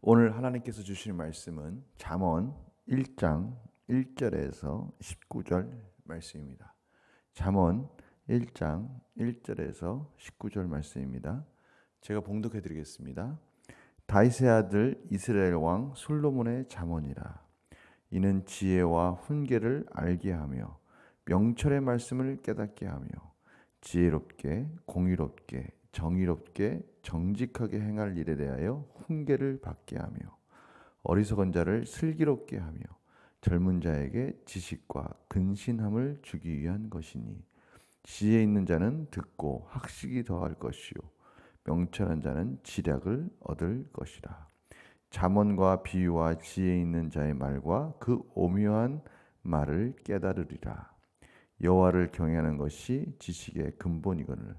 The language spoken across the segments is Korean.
오늘 하나님께서 주시는 말씀은 잠언 1장 1절에서 19절 말씀입니다. 잠언 1장 1절에서 19절 말씀입니다. 제가 봉독해 드리겠습니다. 다윗의 아들 이스라엘 왕 솔로몬의 잠언이라. 이는 지혜와 훈계를 알게 하며 명철의 말씀을 깨닫게 하며 지혜롭게 공의롭게 정의롭게 정직하게 행할 일에 대하여 훈계를 받게 하며 어리석은 자를 슬기롭게 하며 젊은 자에게 지식과 근신함을 주기 위한 것이니 지혜 있는 자는 듣고 학식이 더할 것이요 명철한 자는 지략을 얻을 것이라. 잠언과 비유와 지혜 있는 자의 말과 그 오묘한 말을 깨달으리라. 여호와를 경외하는 것이 지식의 근본이거늘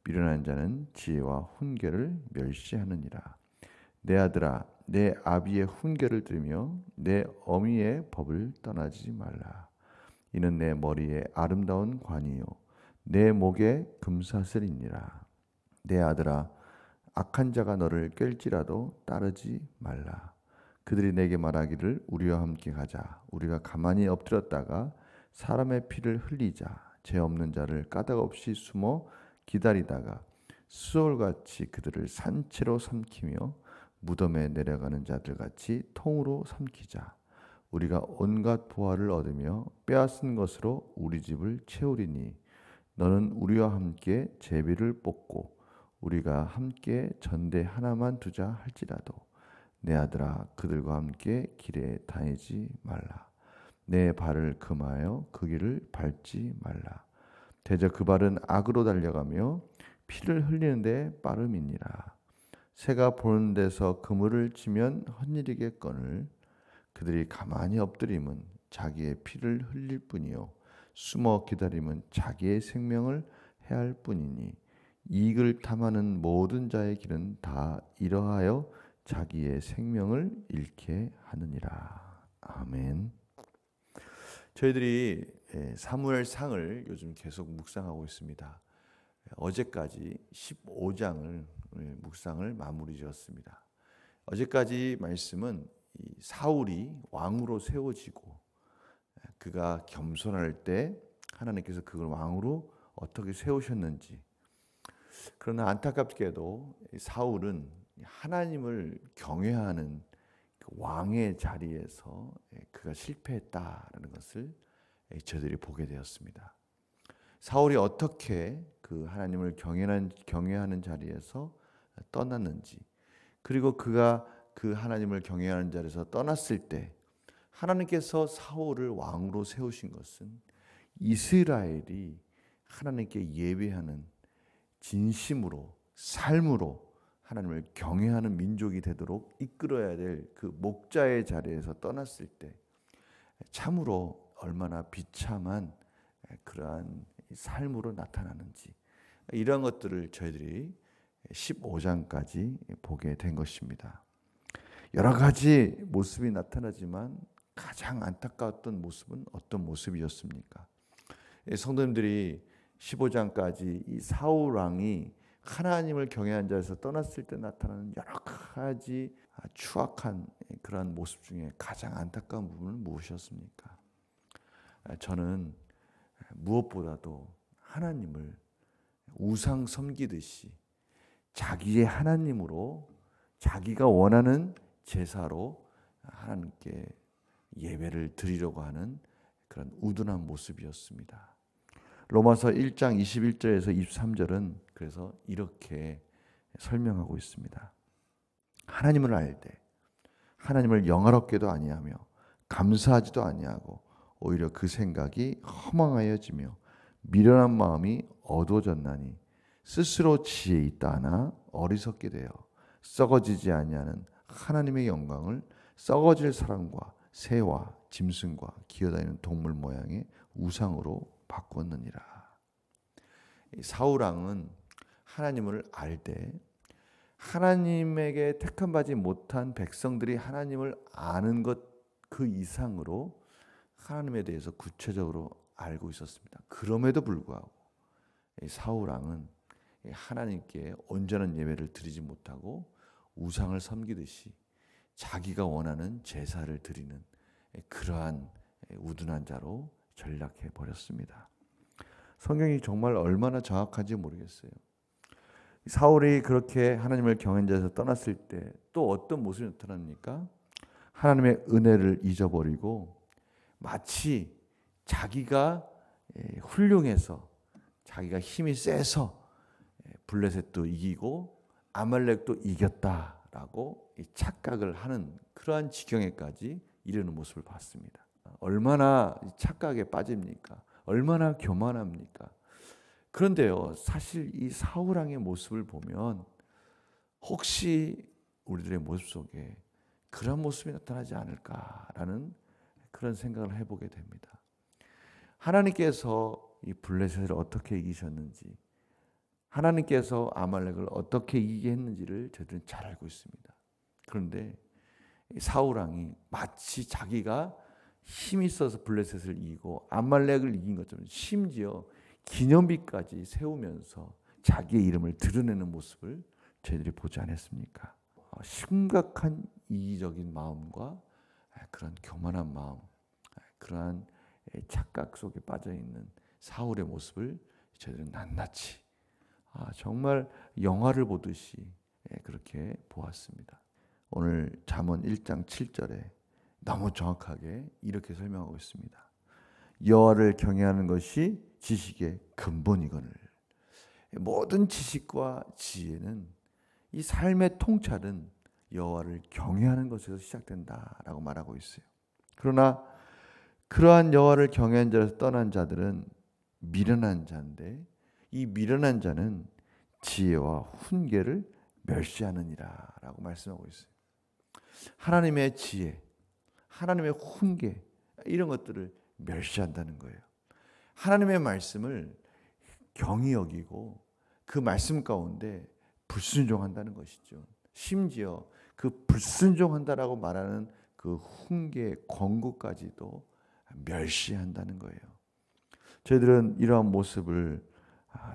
미련한 자는 지혜와 훈계를 멸시하느니라. 내 아들아, 내 아비의 훈계를 들으며 내 어미의 법을 떠나지 말라. 이는 내 머리에 아름다운 관이요 내 목에 금사슬이니라. 내 아들아, 악한 자가 너를 꿰일지라도 따르지 말라. 그들이 내게 말하기를 우리와 함께 가자. 우리가 가만히 엎드렸다가 사람의 피를 흘리자. 죄 없는 자를 까닭없이 숨어 기다리다가 수월같이 그들을 산채로 삼키며 무덤에 내려가는 자들같이 통으로 삼키자. 우리가 온갖 보화를 얻으며 빼앗은 것으로 우리 집을 채우리니 너는 우리와 함께 제비를 뽑고 우리가 함께 전대 하나만 두자 할지라도 내 아들아 그들과 함께 길에 다니지 말라. 내 발을 금하여 그 길을 밟지 말라. 대저 그 발은 악으로 달려가며 피를 흘리는데 빠름이니라. 새가 보는 데서 그물을 치면 헛일이겠거늘 그들이 가만히 엎드림은 자기의 피를 흘릴 뿐이요 숨어 기다림은 자기의 생명을 해할 뿐이니 이익을 탐하는 모든 자의 길은 다 이러하여 자기의 생명을 잃게 하느니라. 아멘. 저희들이 사무엘상을 요즘 계속 묵상하고 있습니다. 어제까지 15장을 묵상을 마무리 지었습니다. 어제까지 말씀은 사울이 왕으로 세워지고 그가 겸손할 때 하나님께서 그걸 왕으로 어떻게 세우셨는지. 그러나 안타깝게도 사울은 하나님을 경외하는 그 왕의 자리에서 그가 실패했다라는 것을 저희들이 보게 되었습니다. 사울이 어떻게 그 하나님을 경외하는 자리에서 떠났는지, 그리고 그가 그 하나님을 경외하는 자리에서 떠났을 때 하나님께서 사울을 왕으로 세우신 것은 이스라엘이 하나님께 예배하는 진심으로 삶으로 하나님을 경외하는 민족이 되도록 이끌어야 될 그 목자의 자리에서 떠났을 때 참으로 얼마나 비참한 그러한 삶으로 나타나는지, 이런 것들을 저희들이 15장까지 보게 된 것입니다. 여러 가지 모습이 나타나지만 가장 안타까웠던 모습은 어떤 모습이었습니까? 성도님들이 15장까지 이 사울 왕이 하나님을 경외한 자에서 떠났을 때 나타나는 여러 가지 추악한 그러한 모습 중에 가장 안타까운 부분은 무엇이었습니까? 저는 무엇보다도 하나님을 우상 섬기듯이 자기의 하나님으로, 자기가 원하는 제사로 하나님께 예배를 드리려고 하는 그런 우둔한 모습이었습니다. 로마서 1장 21절에서 23절은 그래서 이렇게 설명하고 있습니다. 하나님을 알 때 하나님을 영화롭게도 아니하며 감사하지도 아니하고 오히려 그 생각이 허망하여지며 미련한 마음이 어두워졌나니 스스로 지혜 있다 하나 어리석게 되어 썩어지지 아니하는 하나님의 영광을 썩어질 사람과 새와 짐승과 기어다니는 동물 모양의 우상으로 바꾸었느니라. 사울 왕은 하나님을 알 때 하나님에게 택함받지 못한 백성들이 하나님을 아는 것 그 이상으로 하나님에 대해서 구체적으로 알고 있었습니다. 그럼에도 불구하고 사울 왕은 하나님께 온전한 예배를 드리지 못하고 우상을 섬기듯이 자기가 원하는 제사를 드리는 그러한 우둔한 자로 전락해 버렸습니다. 성경이 정말 얼마나 정확한지 모르겠어요. 사울이 그렇게 하나님을 경외한 자에서 떠났을 때 또 어떤 모습이 나타납니까? 하나님의 은혜를 잊어버리고 마치 자기가 훌륭해서 자기가 힘이 세서 블레셋도 이기고 아말렉도 이겼다라고 착각을 하는 그러한 지경에까지 이르는 모습을 봤습니다. 얼마나 착각에 빠집니까? 얼마나 교만합니까? 그런데요, 사실 이 사울 왕의 모습을 보면 혹시 우리들의 모습 속에 그런 모습이 나타나지 않을까라는 그런 생각을 해보게 됩니다. 하나님께서 이 블레셋을 어떻게 이기셨는지, 하나님께서 아말렉을 어떻게 이기게 했는지를 저희들은 잘 알고 있습니다. 그런데 사울 왕이 마치 자기가 힘이 있어서 블레셋을 이기고 아말렉을 이긴 것처럼 심지어 기념비까지 세우면서 자기의 이름을 드러내는 모습을 저희들이 보지 않았습니까? 심각한 이기적인 마음과 그런 교만한 마음, 그러한 착각 속에 빠져 있는 사울의 모습을 저희들은 낱낱이 정말 영화를 보듯이 그렇게 보았습니다. 오늘 잠언 1장 7절에 너무 정확하게 이렇게 설명하고 있습니다. 여호와를 경외하는 것이 지식의 근본이거늘. 모든 지식과 지혜는 이 삶의 통찰은 여호와를 경외하는 것에서 시작된다라고 말하고 있어요. 그러나 그러한 여호와를 경외한 자에서 떠난 자들은 미련한 자인데 이 미련한 자는 지혜와 훈계를 멸시하느니라라고 말씀하고 있어요. 하나님의 지혜, 하나님의 훈계 이런 것들을 멸시한다는 거예요. 하나님의 말씀을 경히 여기고 그 말씀 가운데 불순종한다는 것이죠. 심지어 그 불순종한다라고 말하는 그 훈계, 권고까지도 멸시한다는 거예요. 저희들은 이러한 모습을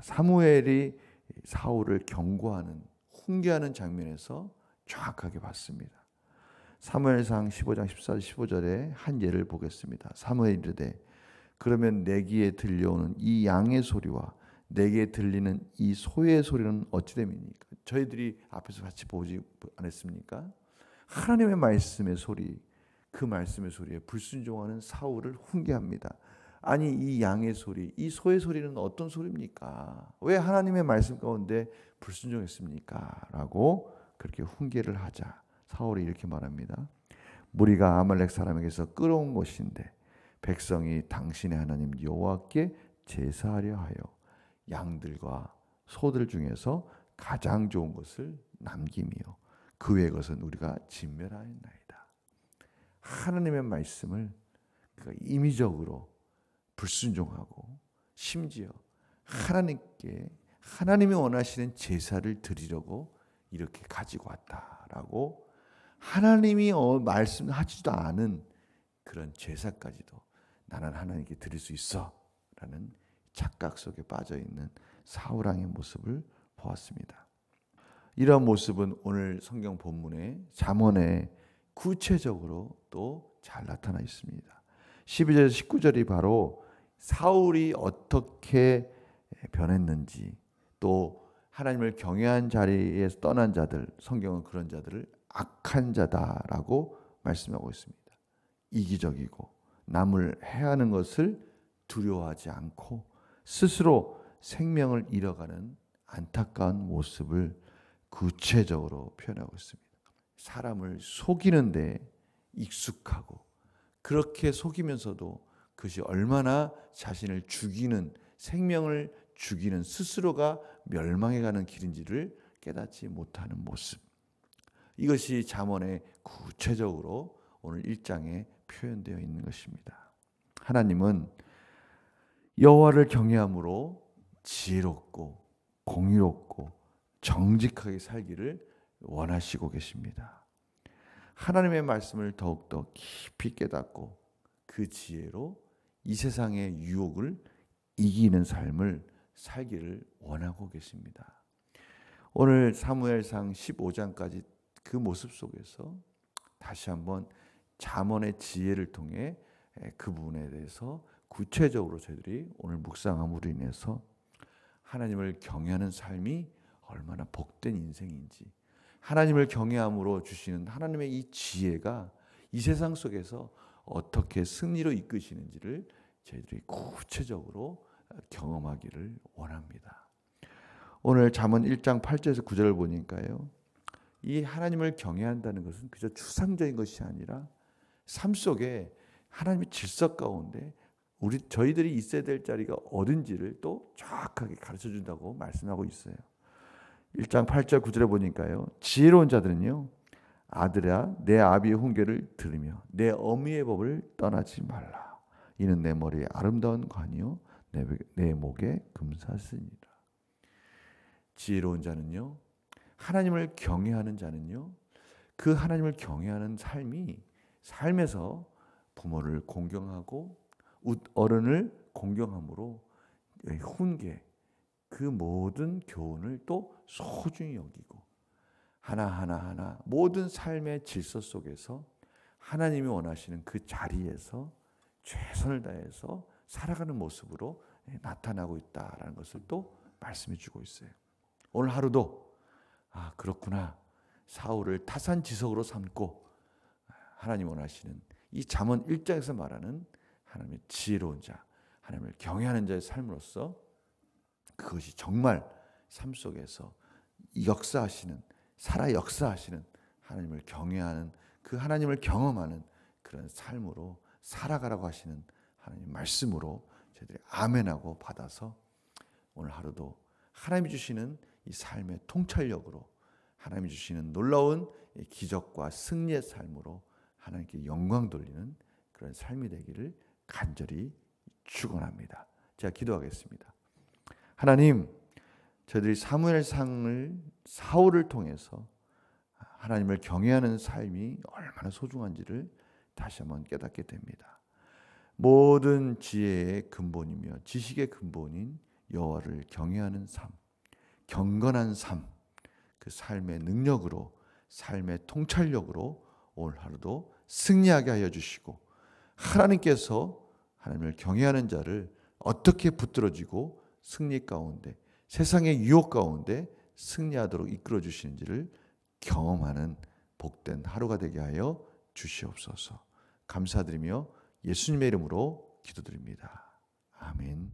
사무엘이 사울을 경고하는, 훈계하는 장면에서 정확하게 봤습니다. 사무엘상 15장 14절 15절에 한 예를 보겠습니다. 사무엘이 이르되 그러면 내 귀에 들려오는 이 양의 소리와 내게 들리는 이 소의 소리는 어찌 됨이니까? 저희들이 앞에서 같이 보지 않았습니까? 하나님의 말씀의 소리, 그 말씀의 소리에 불순종하는 사울을 훈계합니다. 아니 이 양의 소리, 이 소의 소리는 어떤 소리입니까? 왜 하나님의 말씀 가운데 불순종했습니까? 라고 그렇게 훈계를 하자 사울이 이렇게 말합니다. 무리가 아말렉 사람에게서 끌어온 것인데 백성이 당신의 하나님 여호와께 제사하려 하여 양들과 소들 중에서 가장 좋은 것을 남기며 그 외의 것은 우리가 진멸하였나이다. 하나님의 말씀을 임의적으로 불순종하고 심지어 하나님께 하나님이 원하시는 제사를 드리려고 이렇게 가지고 왔다라고 하나님이 말씀하지도 않은 그런 제사까지도 나는 하나님께 드릴 수 있어 라는 착각 속에 빠져있는 사울 왕의 모습을 보았습니다. 이러한 모습은 오늘 성경 본문의 잠언에 구체적으로 또 잘 나타나 있습니다. 12절 19절이 바로 사울이 어떻게 변했는지 또 하나님을 경외한 자리에서 떠난 자들, 성경은 그런 자들을 악한 자다라고 말씀하고 있습니다. 이기적이고 남을 해하는 것을 두려워하지 않고 스스로 생명을 잃어가는 안타까운 모습을 구체적으로 표현하고 있습니다. 사람을 속이는데 익숙하고 그렇게 속이면서도 그것이 얼마나 자신을 죽이는, 생명을 죽이는, 스스로가 멸망해가는 길인지를 깨닫지 못하는 모습. 이것이 잠언에 구체적으로 오늘 1장에 표현되어 있는 것입니다. 하나님은 여호와를 경외함으로 지혜롭고 공의롭고 정직하게 살기를 원하시고 계십니다. 하나님의 말씀을 더욱더 깊이 깨닫고 그 지혜로 이 세상의 유혹을 이기는 삶을 살기를 원하고 계십니다. 오늘 사무엘상 15장까지 그 모습 속에서 다시 한번 잠언의 지혜를 통해 그 부분에 대해서 구체적으로 저희들이 오늘 묵상함으로 인해서 하나님을 경외하는 삶이 얼마나 복된 인생인지, 하나님을 경외함으로 주시는 하나님의 이 지혜가 이 세상 속에서 어떻게 승리로 이끄시는지를 저희들이 구체적으로 경험하기를 원합니다. 오늘 잠언 1장 8절에서 9절을 보니까요, 이 하나님을 경외한다는 것은 그저 추상적인 것이 아니라 삶 속에 하나님의 질서 가운데 저희들이 있어야 될 자리가 어딘지를 또 정확하게 가르쳐 준다고 말씀하고 있어요. 1장 8절 9절에 보니까요, 지혜로운 자들은요, 아들아 내 아비의 훈계를 들으며 내 어미의 법을 떠나지 말라. 이는 내 머리에 아름다운 관이요 내 목에 금사슬이니라. 지혜로운 자는요, 하나님을 경외하는 자는요, 그 하나님을 경외하는 삶에서 부모를 공경하고 어른을 공경함으로 훈계, 그 모든 교훈을 또 소중히 여기고 하나하나 모든 삶의 질서 속에서 하나님이 원하시는 그 자리에서 최선을 다해서 살아가는 모습으로 나타나고 있다라는 것을 또 말씀해 주고 있어요. 오늘 하루도 그렇구나, 사울을 타산지석으로 삼고 하나님 원하시는 이 잠언 1장에서 말하는 하나님의 지혜로운 자, 하나님을 경외하는 자의 삶으로서 그것이 정말 삶 속에서 살아 역사하시는 하나님을 경외하는, 그 하나님을 경험하는 그런 삶으로 살아가라고 하시는 하나님 말씀으로 저희들이 아멘하고 받아서 오늘 하루도 하나님이 주시는 이 삶의 통찰력으로, 하나님이 주시는 놀라운 기적과 승리의 삶으로 하나님께 영광 돌리는 그런 삶이 되기를 간절히 축원합니다. 제가 기도하겠습니다. 하나님, 저희들이 사무엘상을 사울을 통해서 하나님을 경외하는 삶이 얼마나 소중한지를 다시 한번 깨닫게 됩니다. 모든 지혜의 근본이며 지식의 근본인 여호와를 경외하는 삶, 경건한 삶, 그 삶의 능력으로, 삶의 통찰력으로 오늘 하루도 승리하게 하여 주시고, 하나님께서 하나님을 경외하는 자를 어떻게 붙들어지고 승리 가운데, 세상의 유혹 가운데 승리하도록 이끌어 주시는지를 경험하는 복된 하루가 되게 하여 주시옵소서. 감사드리며 예수님의 이름으로 기도드립니다. 아멘.